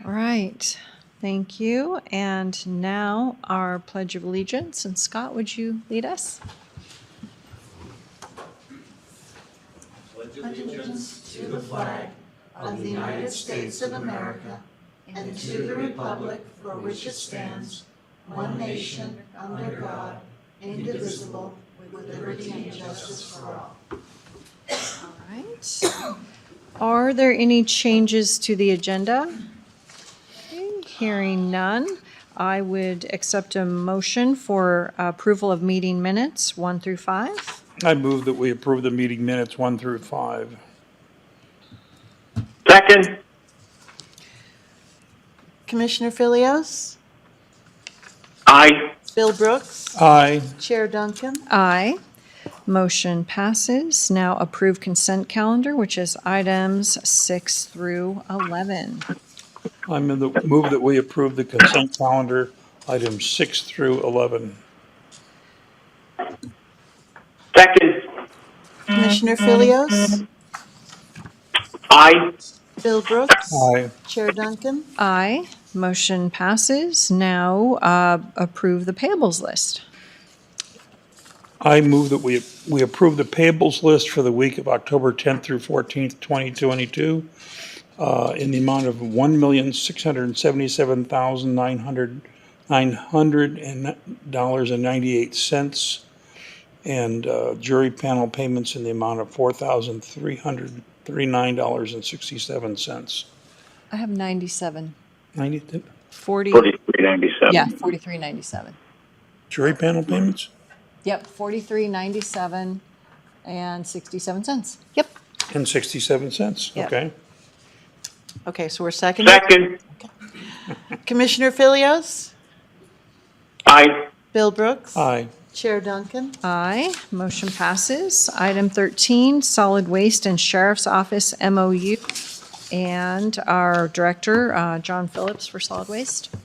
All right. Thank you. And now our Pledge of Allegiance. And Scott, would you lead us? Pledge allegiance to the flag of the United States of America and to the republic for which it stands, one nation, under God, indivisible, with liberty and justice for all. All right. Are there any changes to the agenda? Okay, hearing none, I would accept a motion for approval of meeting minutes 1 through 5. I move that we approve the meeting minutes 1 through 5. Second. Commissioner Filios? Aye. Bill Brooks? Aye. Chair Duncan? Aye. Motion passes. Now approve consent calendar, which is items 6 through 11. I move that we approve the consent calendar, items 6 through 11. Second. Commissioner Filios? Aye. Bill Brooks? Aye. Chair Duncan? Aye. Motion passes. Now approve the payables list. I move that we approve the payables list for the week of October 10th through 14th, 2022, in the amount of $1,677,900.98, and jury panel payments in the amount of $4,339.67. I have 97. 90 40. 4397. Yeah, 43.97. jury panel payments Yep, 43.97 and 67 cents. Yep. and 67 cents. Yep. Okay. Okay, so we're seconded. Second. Commissioner Filios? Aye. Bill Brooks? Aye. Chair Duncan? Aye. Motion passes. Item 13, Solid Waste and Sheriff's Office MOU. And our Director, John Phillips for Solid Waste.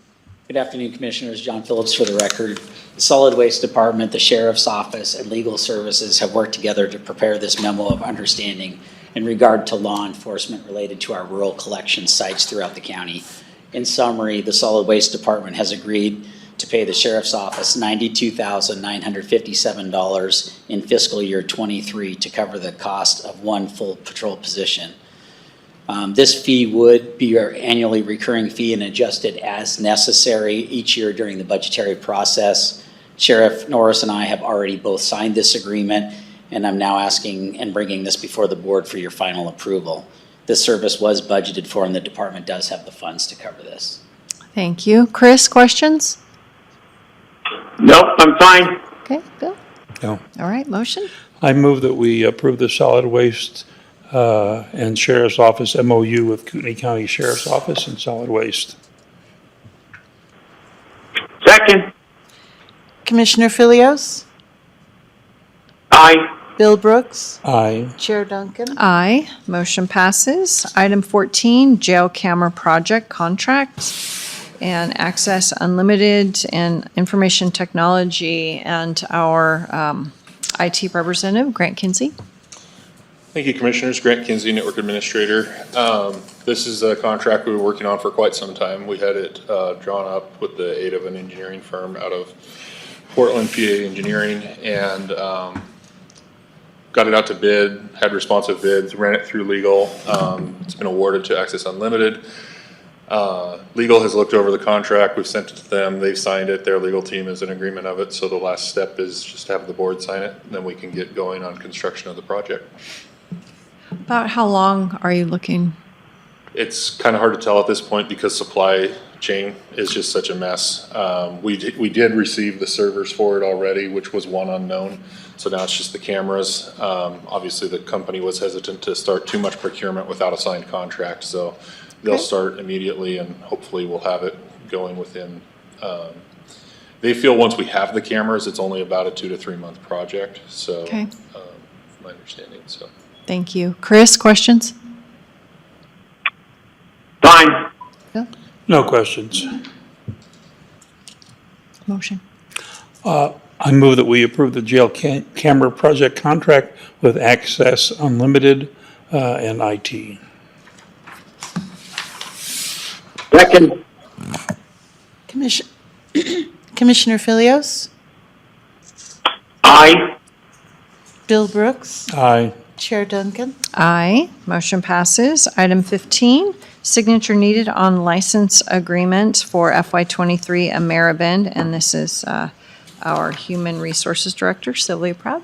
Good afternoon, Commissioners. John Phillips for the record. The Solid Waste Department, the Sheriff's Office, and Legal Services have worked together to prepare this memo of understanding in regard to law enforcement related to our rural collection sites throughout the county. In summary, the Solid Waste Department has agreed to pay the Sheriff's Office $92,957 in fiscal year 23 to cover the cost of one full patrol position. This fee would be our annually recurring fee and adjusted as necessary each year during the budgetary process. Sheriff Norris and I have already both signed this agreement, and I'm now asking and bringing this before the board for your final approval. This service was budgeted for, and the department does have the funds to cover this. Thank you. Chris, questions? Nope, I'm fine. Okay, Bill? No. All right, motion? I move that we approve the solid waste and Sheriff's Office MOU with Kootenai County Sheriff's Office and Solid Waste. Second. Commissioner Filios? Aye. Bill Brooks? Aye. Chair Duncan? Aye. Motion passes. Item 14, Jail Camera Project Contract and Access Unlimited and Information Technology, and our IT representative, Grant Kinsey. Thank you, Commissioners. Grant Kinsey, Network Administrator. This is a contract we were working on for quite some time. We had it drawn up with the aid of an engineering firm out of Portland, PA Engineering, and got it out to bid, had responsive bids, ran it through legal. It's been awarded to Access Unlimited. Legal has looked over the contract. We've sent it to them. They've signed it. Their legal team is in agreement of it. So the last step is just have the board sign it, and then we can get going on construction of the project. About how long are you looking? It's kind of hard to tell at this point because supply chain is just such a mess. We did receive the servers for it already, which was one unknown. So now it's just the cameras. Obviously, the company was hesitant to start too much procurement without a signed contract. So they'll start immediately, and hopefully we'll have it going within. They feel once we have the cameras, it's only about a 2 to 3 month project. So, Okay. my understanding. So. Thank you. Chris, questions? Fine. Bill? No questions. Motion. I move that we approve the jail camera project contract with Access Unlimited and IT. Second. Commissioner Filios, Aye. Bill Brooks, Aye. Chair Duncan. Aye, motion passes. Item 15, signature needed on license agreement for FY23 Ameribend, and this is our Human Resources Director, Sylvia Proud.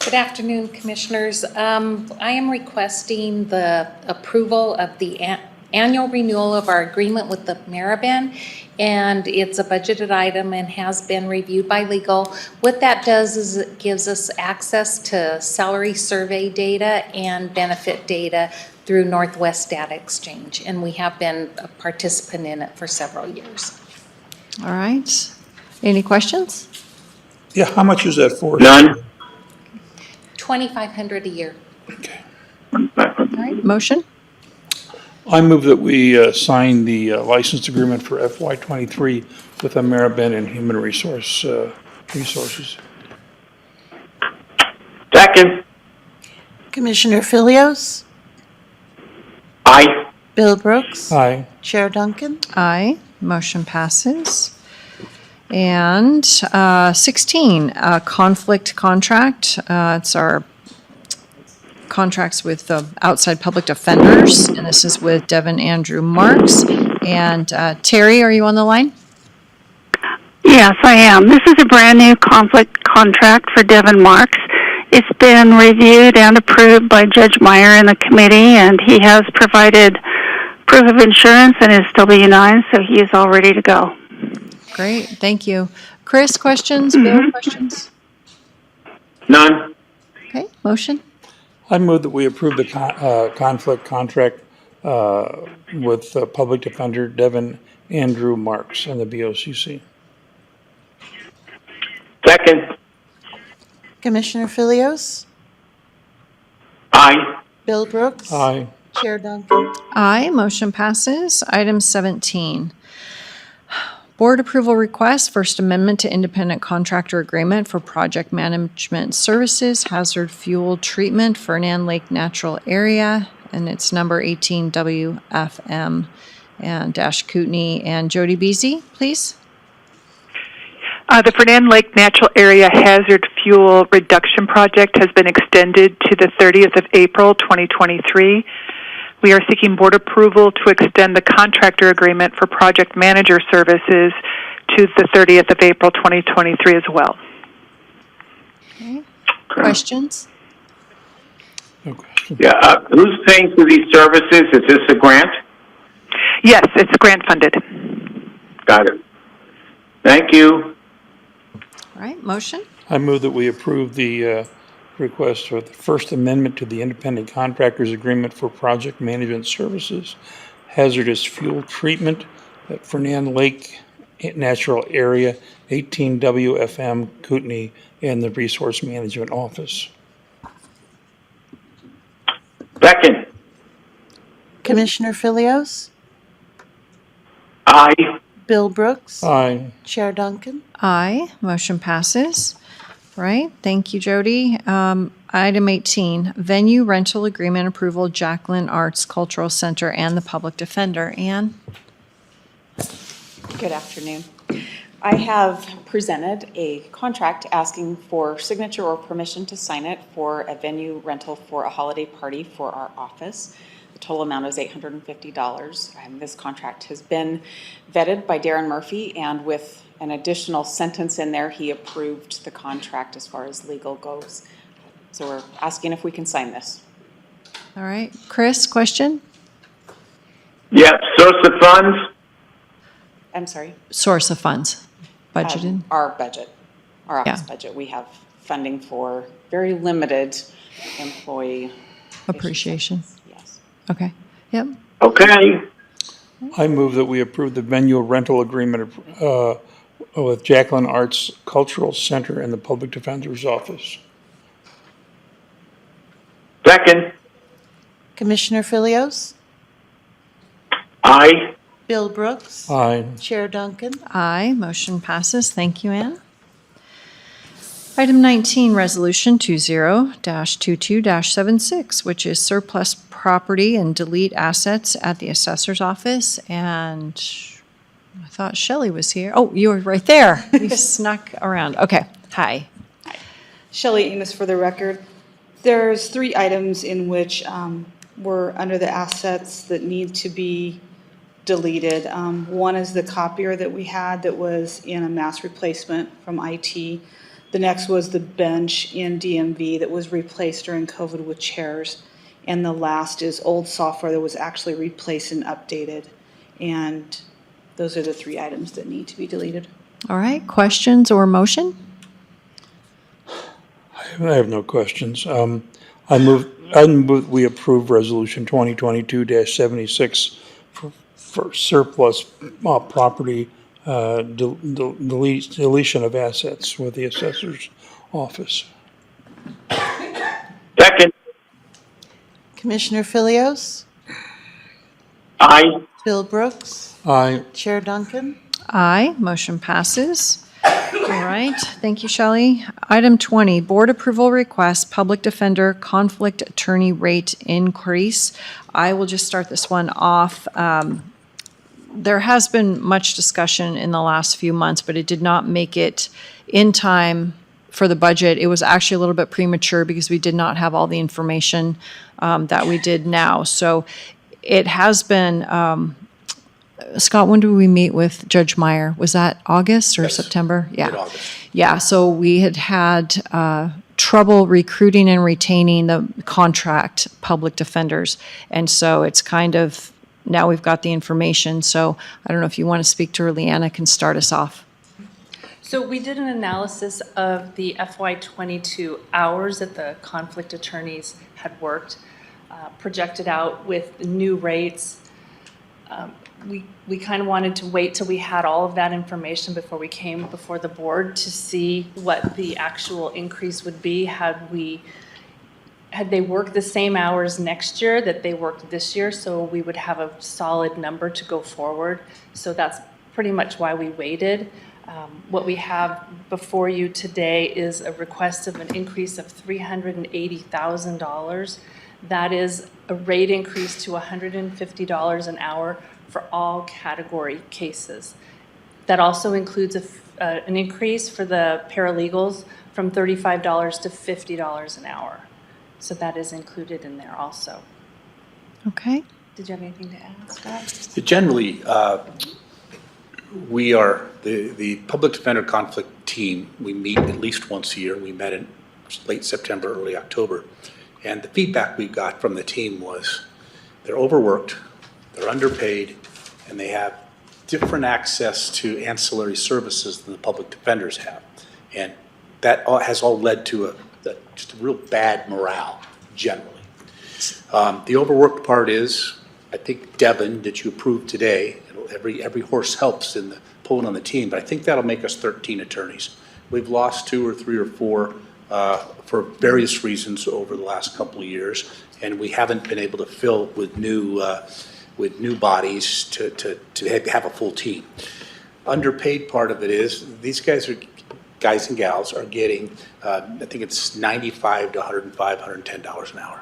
Good afternoon, Commissioners. I am requesting the approval of the annual renewal of our agreement with the Maribin, and it's a budgeted item and has been reviewed by legal. What that does is it gives us access to salary survey data and benefit data through Northwest Data Exchange, and we have been a participant in it for several years. All right. Any questions? Yeah, how much is that for? None. $2,500 a year. All right, motion? I move that we sign the license agreement for FY23 with Ameribend and Human Resources. Second. Commissioner Filios, Aye. Bill Brooks, Aye. Chair Duncan. Aye, motion passes. And 16, conflict contract. It's our contracts with the outside public defenders, and this is with Devin Andrew Marks. And Terry, are you on the line? Yes, I am. This is a brand new conflict contract for Devin Marks. It's been reviewed and approved by Judge Meyer in the committee, and he has provided proof of insurance and is still B9, so he is all ready to go. Great, thank you. Chris, questions? Bill, questions? None. Okay, motion? I move that we approve the conflict contract with Public Defender Devin Andrew Marks and the BOCC. Second. Commissioner Filios, Aye. Bill Brooks, Aye. Chair Duncan. Aye, motion passes. Item 17. Board approval request, First Amendment to Independent Contractor Agreement for Project Management Services, Hazard Fuel Treatment, Fernand Lake Natural Area, and it's number 18 WFM and dash Kootenai. And Jody Beasy, please. The Fernand Lake Natural Area Hazard Fuel Reduction Project has been extended to the 30th of April, 2023. We are seeking board approval to extend the contractor agreement for project manager services to the 30th of April, 2023 as well. Okay. Questions? No question. Yeah, who's paying for these services? Is this a grant? Yes, it's grant funded. Got it. Thank you. All right, motion? I move that we approve the request for the First Amendment to the Independent Contractors Agreement for Project Management Services, Hazardous Fuel Treatment at Fernand Lake Natural Area, 18 WFM Kootenai, and the Resource Management Office. Second. Commissioner Filios, Aye. Bill Brooks, Aye. Chair Duncan. Aye, motion passes. Right, thank you, Jody. Item 18, venue rental agreement approval, Jacqueline Arts Cultural Center and the Public Defender. Ann? Good afternoon. I have presented a contract asking for signature or permission to sign it for a venue rental for a holiday party for our office. The total amount is $850, and this contract has been vetted by Darren Murphy, and with an additional sentence in there, he approved the contract as far as legal goes. So we're asking if we can sign this. All right, Chris, question? Yeah, source of funds? I'm sorry? Source of funds, budgeted. Our budget, our office Yeah. budget. We have funding for very limited employee Appreciation. Yes. Okay, yep. Okay. I move that we approve the venue rental agreement with Jacqueline Arts Cultural Center and the Public Defender's Office. Second. Commissioner Filios, Aye. Bill Brooks, Aye. Chair Duncan. Aye, motion passes. Thank you, Ann. Item 19, Resolution 20-22-76, which is surplus property and delete assets at the assessor's office. And I thought Shelley was here. Oh, you were right there. You snuck around. Okay, hi. Shelley Amos for the record. There's 3 items in which were under the assets that need to be deleted. One is the copier that we had that was in a mass replacement from IT. The next was the bench in DMV that was replaced during COVID with chairs. And the last is old software that was actually replaced and updated. And those are the 3 items that need to be deleted. All right, questions or motion? I have no questions. I move we approve Resolution 2022-76 for surplus property deletion of assets with the assessor's office. Second. Commissioner Filios, Aye. Bill Brooks, Aye. Chair Duncan. Aye, motion passes. All right, thank you, Shelley. Item 20, Board Approval Request, Public Defender Conflict Attorney Rate Increase. I will just start this one off. There has been much discussion in the last few months, but it did not make it in time for the budget. It was actually a little bit premature because we did not have all the information that we did now. So it has been, Scott, when did we meet with Judge Meyer? Was that August or September? Yeah. Mid-August. Yeah, so we had trouble recruiting and retaining the contract public defenders. And so it's kind of, now we've got the information. So I don't know if you want to speak to her. Leanna can start us off. So we did an analysis of the FY22 hours that the conflict attorneys had worked, projected out with the new rates. We kind of wanted to wait till we had all of that information before we came before the board to see what the actual increase would be had they worked the same hours next year that they worked this year, so we would have a solid number to go forward. So that's pretty much why we waited. What we have before you today is a request of an increase of $380,000. That is a rate increase to $150 an hour for all category cases. That also includes an increase for the paralegals from $35 to $50 an hour. So that is included in there also. Okay. Did you have anything to add, Scott? Generally, we are, the public defender conflict team, we meet at least once a year. We met in late September, early October. And the feedback we got from the team was they're overworked, they're underpaid, and they have different access to ancillary services than the public defenders have. And that has all led to just a real bad morale, generally. The overworked part is, I think Devin, that you approved today, every horse helps in the pulling on the team, but I think that'll make us 13 attorneys. We've lost 2 or 3 or 4 for various reasons over the last couple of years, and we haven't been able to fill with new bodies to have a full team. Underpaid part of it is these guys and gals are getting, I think it's $95 to $105, $110 an hour.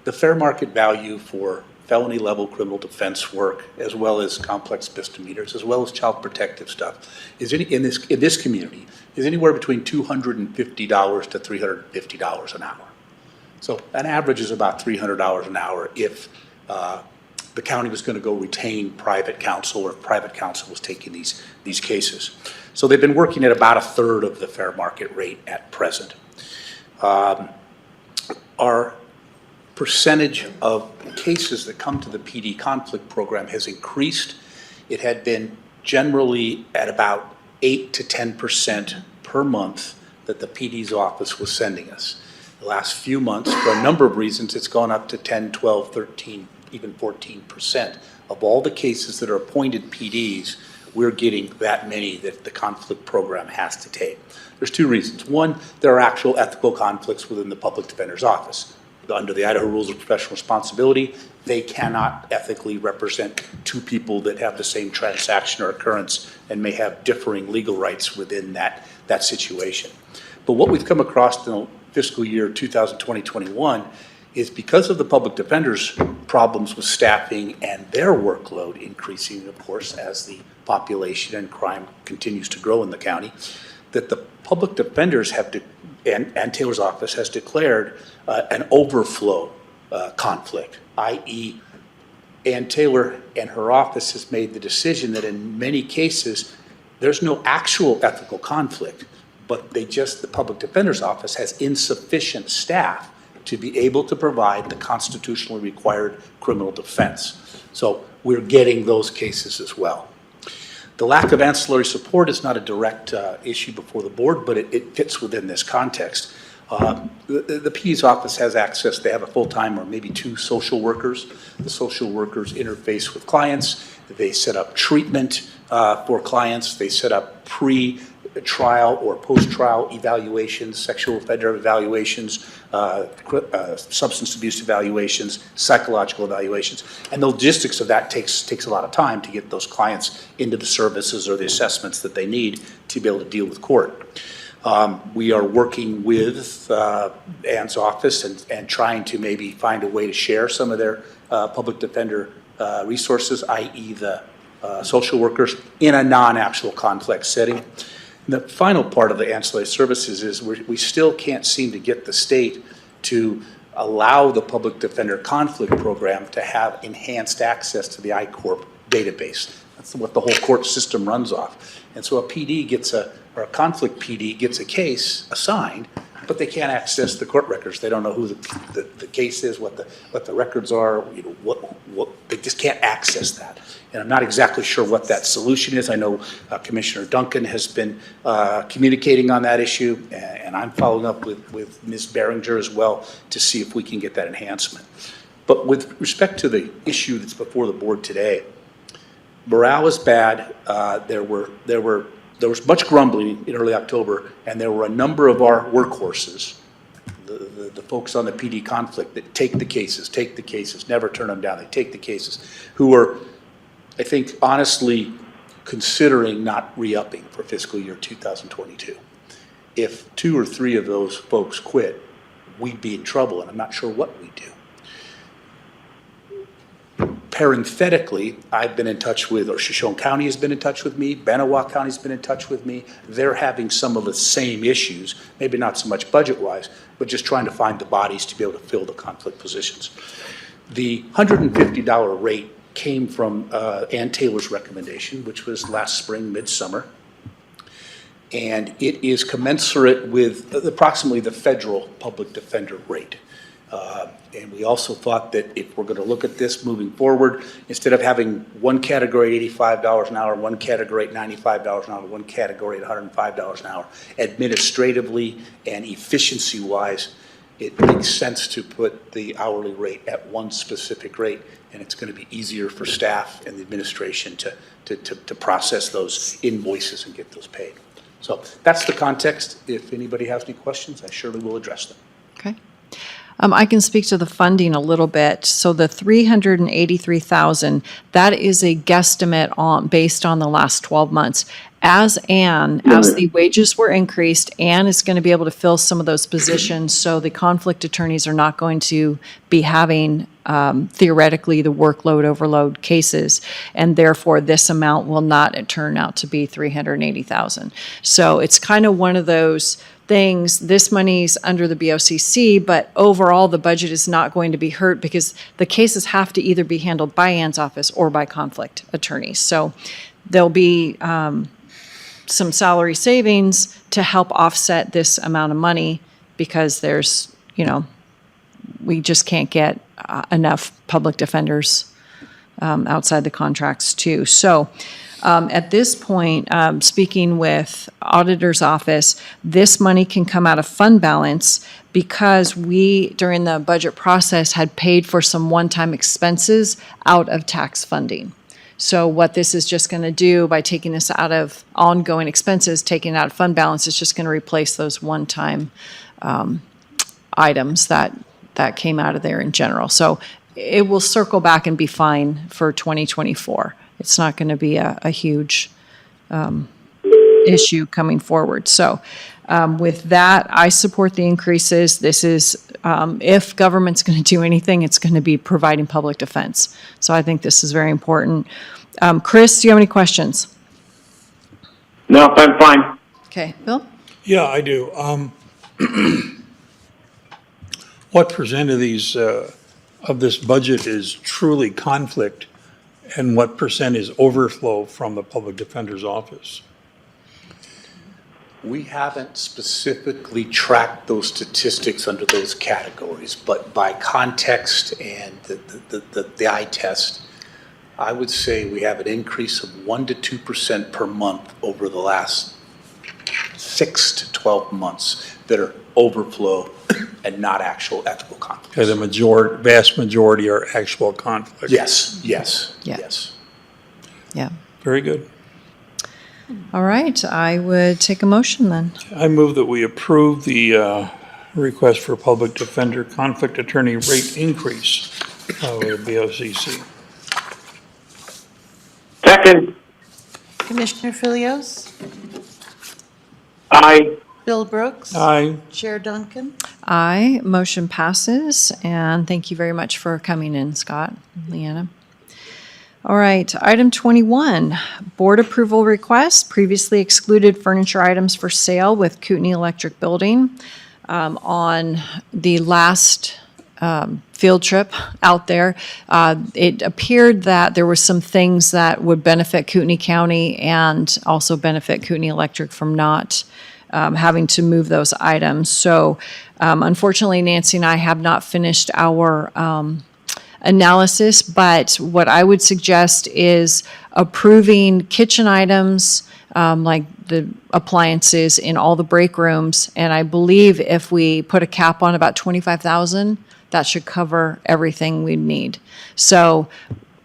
The fair market value for felony level criminal defense work, as well as complex misdemeanors, as well as child protective stuff, is in this community is anywhere between $250 to $350 an hour. So an average is about $300 an hour if the county was going to go retain private counsel, or if private counsel was taking these cases. So they've been working at about 1/3 of the fair market rate at present. Our percentage of cases that come to the PD conflict program has increased. It had been generally at about 8 to 10% per month that the PD's office was sending us. The last few months, for a number of reasons, it's gone up to 10, 12, 13, even 14% of all the cases that are appointed PDs. We're getting that many that the conflict program has to take. There's 2 reasons. One, there are actual ethical conflicts within the public defender's office. Under the Idaho Rules of Professional Responsibility, they cannot ethically represent 2 people that have the same transaction or occurrence and may have differing legal rights within that situation. But what we've come across in the fiscal year 2020-21 is because of the public defender's problems with staffing and their workload increasing, of course, as the population and crime continues to grow in the county, that the public defenders and Taylor's office has declared an overflow conflict, i.e., Ann Taylor and her office has made the decision that in many cases, there's no actual ethical conflict, but the public defender's office has insufficient staff to be able to provide the constitutionally required criminal defense. So we're getting those cases as well. The lack of ancillary support is not a direct issue before the board, but it fits within this context. The PD's office has access. They have a full-time or maybe 2 social workers. The social workers interface with clients. They set up treatment for clients. They set up pre-trial or post-trial evaluations, sexual offender evaluations, substance abuse evaluations, psychological evaluations. And the logistics of that takes a lot of time to get those clients into the services or the assessments that they need to be able to deal with court. We are working with Ann's office and trying to maybe find a way to share some of their public defender resources, i.e. the social workers, in a non-actual conflict setting. The final part of the ancillary services is we still can't seem to get the state to allow the public defender conflict program to have enhanced access to the I-Corp database. That's what the whole court system runs off. And so a conflict PD gets a case assigned, but they can't access the court records. They don't know who the case is, what the records are, they just can't access that. And I'm not exactly sure what that solution is. I know Commissioner Duncan has been communicating on that issue, and I'm following up with Ms. Behringer as well to see if we can get that enhancement. But with respect to the issue that's before the board today, morale is bad. There was much grumbling in early October, and there were a number of our workhorses, the folks on the PD conflict that take the cases, never turn them down. They take the cases, who are, I think, honestly considering not re-upping for fiscal year 2022. If 2 or 3 of those folks quit, we'd be in trouble, and I'm not sure what we'd do. Parenthetically, I've been in touch with, or Shoshone County has been in touch with me, Benoit County's been in touch with me. They're having some of the same issues, maybe not so much budget-wise, but just trying to find the bodies to be able to fill the conflict positions. The $150 rate came from Ann Taylor's recommendation, which was last spring, midsummer. And it is commensurate with approximately the federal public defender rate. And we also thought that if we're going to look at this moving forward, instead of having one category at $85 an hour, one category at $95 an hour, one category at $105 an hour, administratively and efficiency-wise, it makes sense to put the hourly rate at one specific rate, and it's going to be easier for staff and the administration to process those invoices and get those paid. So that's the context. If anybody has any questions, I surely will address them. Okay. I can speak to the funding a little bit. So the $383,000, that is a guesstimate based on the last 12 months. As the wages were increased, Ann is going to be able to fill some of those positions, so the conflict attorneys are not going to be having, theoretically, the workload overload cases, and therefore this amount will not turn out to be $380,000. So it's kind of one of those things, this money's under the BOCC, but overall the budget is not going to be hurt because the cases have to either be handled by Ann's office or by conflict attorneys. So there'll be some salary savings to help offset this amount of money because there's, we just can't get enough public defenders outside the contracts too. So at this point, speaking with auditor's office, this money can come out of fund balance because we, during the budget process, had paid for some one-time expenses out of tax funding. So what this is just going to do by taking this out of ongoing expenses, taking it out of fund balance, is just going to replace those one-time items that came out of there in general. So it will circle back and be fine for 2024. It's not going to be a huge issue coming forward. So With that, I support the increases. This is, if government's going to do anything, it's going to be providing public defense. So I think this is very important. Chris, do you have any questions? No, I'm fine. Okay, Bill? Yeah, I do. What percent of these, of this budget is truly conflict, and what percent is overflow from the public defender's office? We haven't specifically tracked those statistics under those categories, but by context and the eye test, I would say we have an increase of 1% to 2% per month over the last 6 to 12 months that are overflow and not actual ethical conflicts. Okay, the vast majority are actual conflicts. Yes, yes, Yeah. yes. Yeah. Very good. All right, I would take a motion then. I move that we approve the request for public defender conflict attorney rate increase with BOCC. Second, Commissioner Filios, aye. Bill Brooks. Aye. Chair Duncan. Aye, motion passes, and thank you very much for coming in, Scott and Leanna. All right, item 21, board approval request, previously excluded furniture items for sale with Kootenai Electric Building. On the last field trip out there, it appeared that there were some things that would benefit Kootenai County and also benefit Kootenai Electric from not having to move those items. So unfortunately, Nancy and I have not finished our analysis, but what I would suggest is approving kitchen items like the appliances in all the break rooms. And I believe if we put a cap on about 25,000, that should cover everything we need. So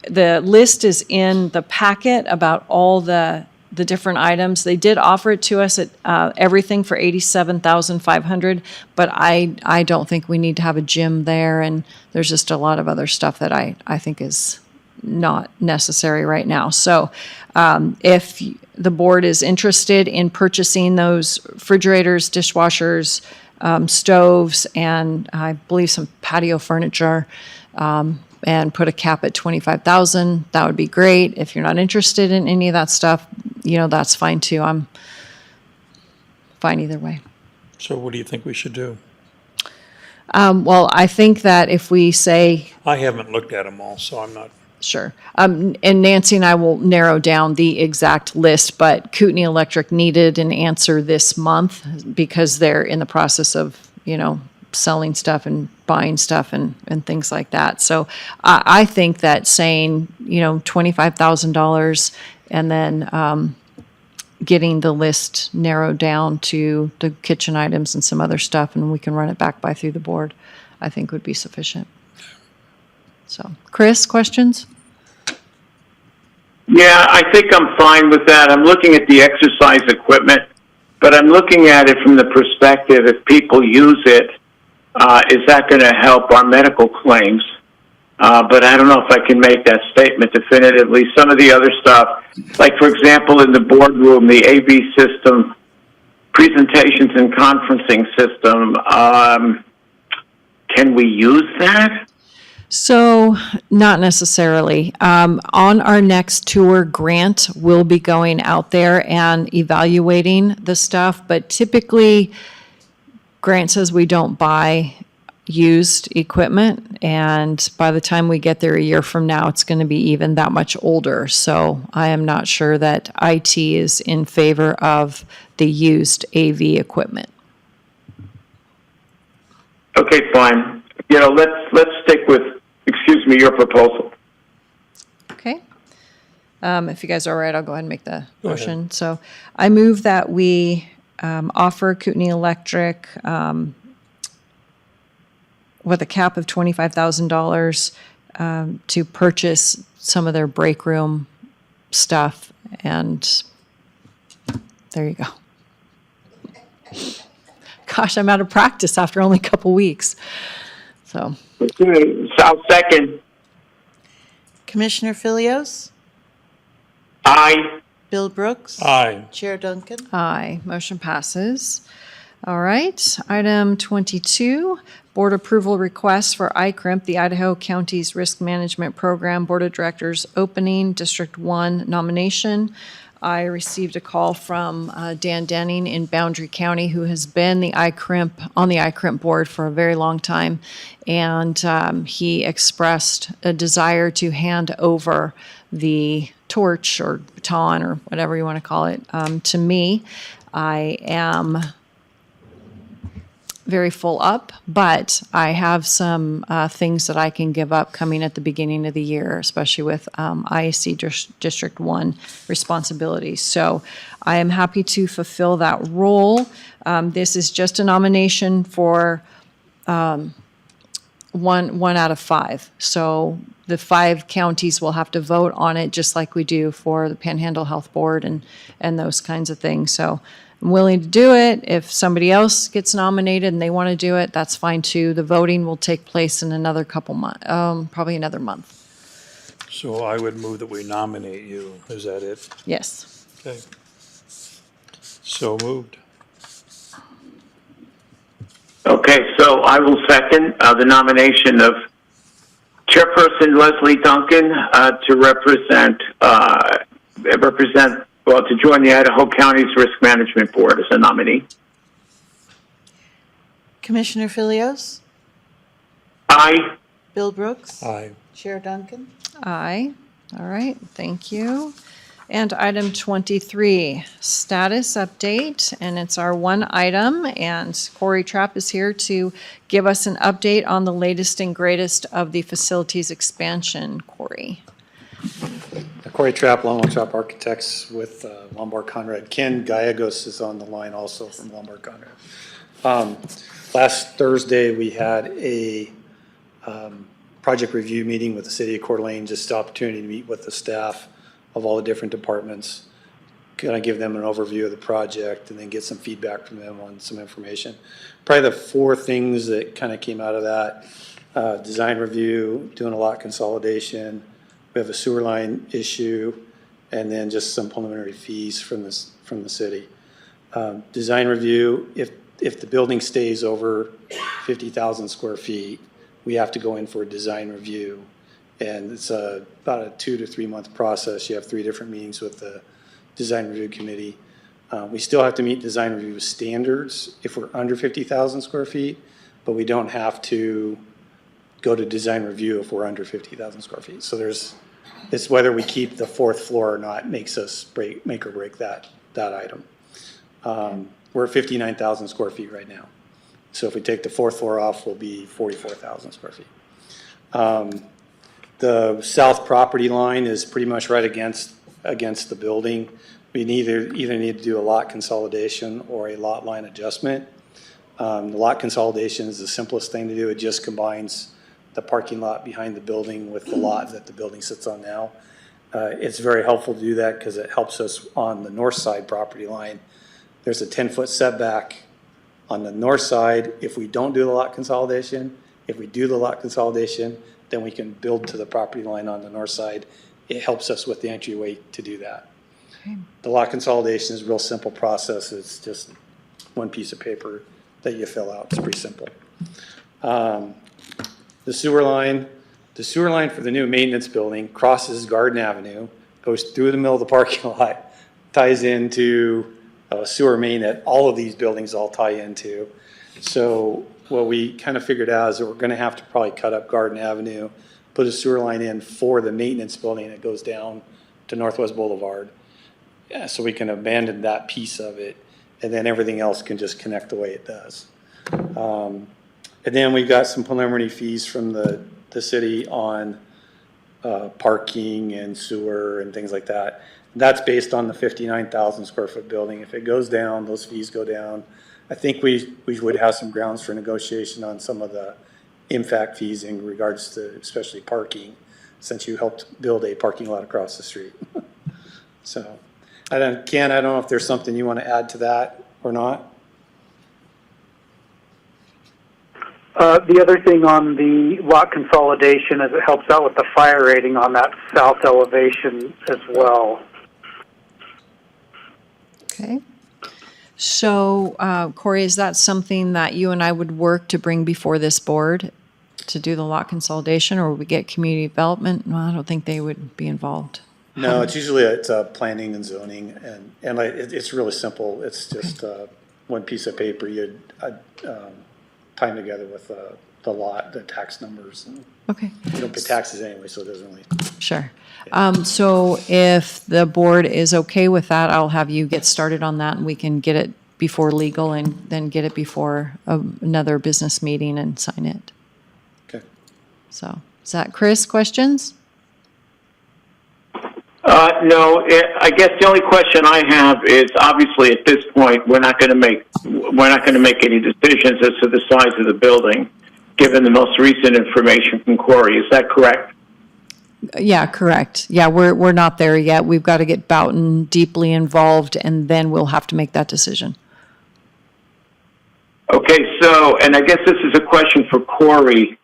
the list is in the packet about all the different items. They did offer it to us at everything for $87,500, but I don't think we need to have a gym there, and there's just a lot of other stuff that I think is not necessary right now. So if the board is interested in purchasing those refrigerators, dishwashers, stoves, and I believe some patio furniture, and put a cap at 25,000, that would be great. If you're not interested in any of that stuff, that's fine too. I'm fine either way. So what do you think we should do? Well, I think that if we say, I haven't looked at them all, so I'm not. sure. And Nancy and I will narrow down the exact list, but Kootenai Electric needed an answer this month because they're in the process of, selling stuff and buying stuff and things like that. So I think that saying, $25,000 and then getting the list narrowed down to the kitchen items and some other stuff, and we can run it back by through the board, I think would be sufficient. So, Chris, questions? Yeah, I think I'm fine with that. I'm looking at the exercise equipment, but I'm looking at it from the perspective if people use it, is that going to help our medical claims? But I don't know if I can make that statement definitively. Some of the other stuff, like for example, in the boardroom, the AV system, presentations and conferencing system, can we use that? So, not necessarily. On our next tour, Grant will be going out there and evaluating the stuff, but typically, Grant says we don't buy used equipment, and by the time we get there a year from now, it's going to be even that much older. So I am not sure that IT is in favor of the used AV equipment. Okay, fine. Let's stick with, your proposal. Okay. If you guys are all right, I'll go ahead and make the motion. So I move that we offer Kootenai Electric with a cap of $25,000 to purchase some of their break room stuff, and there you go. Gosh, I'm out of practice after only a couple weeks. So. I'll second. Commissioner Filios, Aye. Bill Brooks. Aye. Chair Duncan. Aye, motion passes. All right, item 22, board approval request for ICRIMP, the Idaho County's Risk Management Program Board of Directors opening District 1 nomination. I received a call from Dan Denning in Boundary County, who has been on the ICRIMP board for a very long time. And he expressed a desire to hand over the torch or baton or whatever you want to call it to me. I am very full up, but I have some things that I can give up coming at the beginning of the year, especially with IAC District 1 responsibilities. So I am happy to fulfill that role. This is just a nomination for one out of 5. So the 5 counties will have to vote on it, just like we do for the Panhandle Health Board and those kinds of things. So I'm willing to do it. If somebody else gets nominated and they want to do it, that's fine too. The voting will take place in another couple months, probably another month. So I would move that we nominate you. Is that it? Yes. Okay. So moved. Okay, so I will second the nomination of Chairperson Leslie Duncan to to join the Idaho County's Risk Management Board as a nominee. Commissioner Filios? Aye. Bill Brooks? Aye. Chair Duncan? Aye. All right, thank you. And item 23, status update, and it's our one item, and Corey Trapp is here to give us an update on the latest and greatest of the facilities expansion. Corey. Corey Trapp, Lombard Trapp Architects with Lombard Conrad. Ken Gallegos is on the line also from Lombard Conrad. Last Thursday, we had a project review meeting with the city of Coeur d'Alene, just the opportunity to meet with the staff of all the different departments, kind of give them an overview of the project and then get some feedback from them on some information. Probably the 4 things that kind of came out of that, design review, doing a lot consolidation, we have a sewer line issue, and then just some preliminary fees from the city. Design review, if the building stays over 50,000 square feet, we have to go in for a design review. And it's about a 2 to 3 month process. You have 3 different meetings with the design review committee. We still have to meet design review standards if we're under 50,000 square feet, but we don't have to go to design review if we're under 50,000 square feet. So it's whether we keep the 4th floor or not makes us make or break that item. We're at 59,000 square feet right now. So if we take the 4th floor off, we'll be 44,000 square feet. The south property line is pretty much right against the building. We either need to do a lot consolidation or a lot line adjustment. The lot consolidation is the simplest thing to do. It just combines the parking lot behind the building with the lot that the building sits on now. It's very helpful to do that because it helps us on the north side property line. There's a 10-foot setback on the north side if we don't do the lot consolidation. If we do the lot consolidation, then we can build to the property line on the north side. It helps us with the entryway to do that. Okay. The lot consolidation is a real simple process. It's just one piece of paper that you fill out. It's pretty simple. The sewer line for the new maintenance building crosses Garden Avenue, goes through the middle of the parking lot, ties into a sewer main that all of these buildings all tie into. So what we kind of figured out is that we're going to have to probably cut up Garden Avenue, put a sewer line in for the maintenance building that goes down to Northwest Boulevard. Yeah, so we can abandon that piece of it, and then everything else can just connect the way it does. And then we've got some preliminary fees from the city on parking and sewer and things like that. That's based on the 59,000 square foot building. If it goes down, those fees go down. I think we would have some grounds for negotiation on some of the impact fees in regards to especially parking, since you helped build a parking lot across the street. So, Ken, I don't know if there's something you want to add to that or not. The other thing on the lot consolidation is it helps out with the fire rating on that south elevation as well. Okay. So, Corey, is that something that you and I would work to bring before this board to do the lot consolidation, or would we get community development? No, I don't think they would be involved. No, it's usually planning and zoning, and it's really simple. It's just one piece of paper you time together with the lot, the tax numbers. And Okay. you don't pay taxes anyway, so it doesn't really. Sure. So if the board is okay with that, I'll have you get started on that, and we can get it before legal and then get it before another business meeting and sign it. Okay. So, is that Chris, questions? No, I guess the only question I have is obviously at this point we're not going to make any decisions as to the size of the building, given the most recent information from Corey. Is that correct? Yeah, correct. Yeah, we're not there yet. We've got to get Boughton deeply involved, and then we'll have to make that decision. Okay, so, and I guess this is a question for Corey.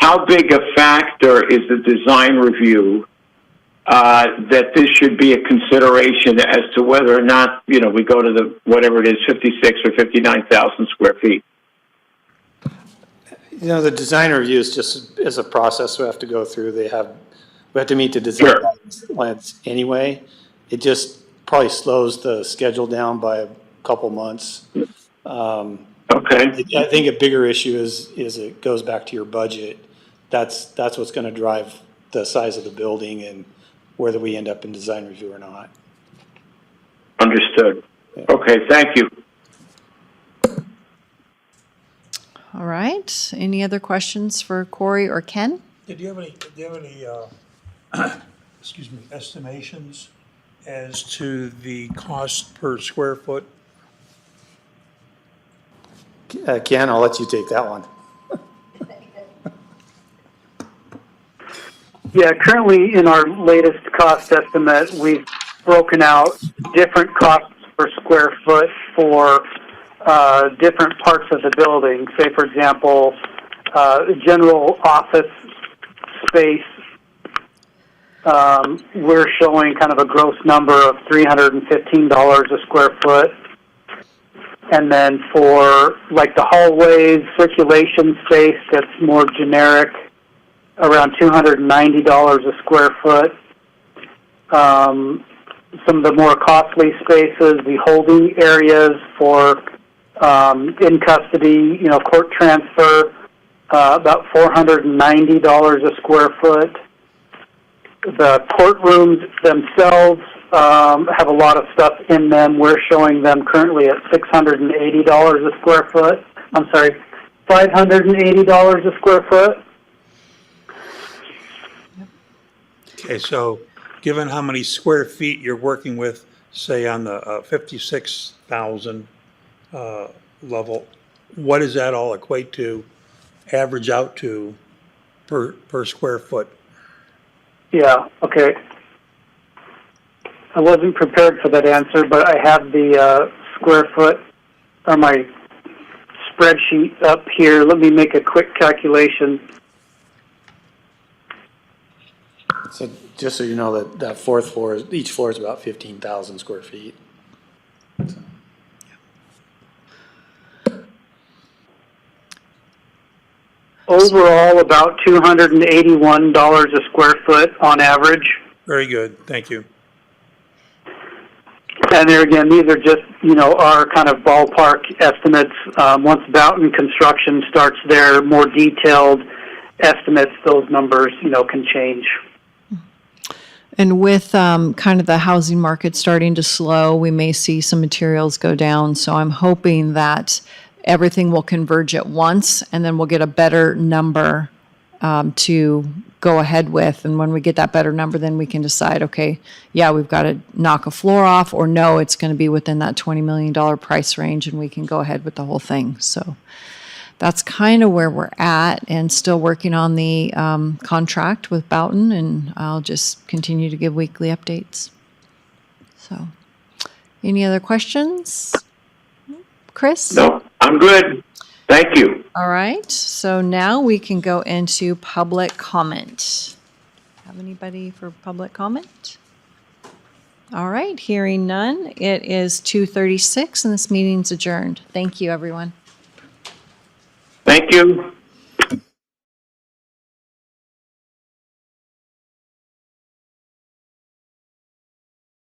How big a factor is the design review that this should be a consideration as to whether or not, we go to the, whatever it is, 56 or 59,000 square feet? The design review is just a process we have to go through. We have to meet the design plans anyway. It just probably slows the schedule down by a couple months. Okay. I think a bigger issue is it goes back to your budget. That's what's going to drive the size of the building and whether we end up in design review or not. Understood. Okay, thank you. All right. Any other questions for Corey or Ken? Do you have any excuse me, estimations as to the cost per square foot? Ken, I'll let you take that one. Yeah, currently in our latest cost estimate, we've broken out different costs per square foot for different parts of the building. Say, for example, general office space, we're showing kind of a gross number of $315 a square foot. And then for like the hallways, circulation space that's more generic, around $290 a square foot. Some of the more costly spaces, the holding areas for in custody, court transfer, about $490 a square foot. The courtrooms themselves have a lot of stuff in them. We're showing them currently at $680 a square foot. I'm sorry, $580 a square foot. Okay, so given how many square feet you're working with, say on the 56,000 level, what does that all equate to, average out to per square foot? Yeah, okay. I wasn't prepared for that answer, but I have the square foot or my spreadsheet up here. Let me make a quick calculation. So just so you know that fourth floor, each floor is about 15,000 square feet. Overall, about $281 a square foot on average. Very good, thank you. And there again, these are just, our kind of ballpark estimates. Once Boughton construction starts their more detailed estimates, those numbers, can change. And with kind of the housing market starting to slow, we may see some materials go down. So I'm hoping that everything will converge at once, and then we'll get a better number to go ahead with. And when we get that better number, then we can decide, okay, yeah, we've got to knock a floor off, or no, it's going to be within that $20 million price range, and we can go ahead with the whole thing. So that's kind of where we're at, and still working on the contract with Boughton, and I'll just continue to give weekly updates. So, any other questions? Chris? No, I'm good. Thank you. All right, so now we can go into public comment. Have anybody for public comment? All right, hearing none, it is 2:36 and this meeting's adjourned. Thank you, everyone. Thank you.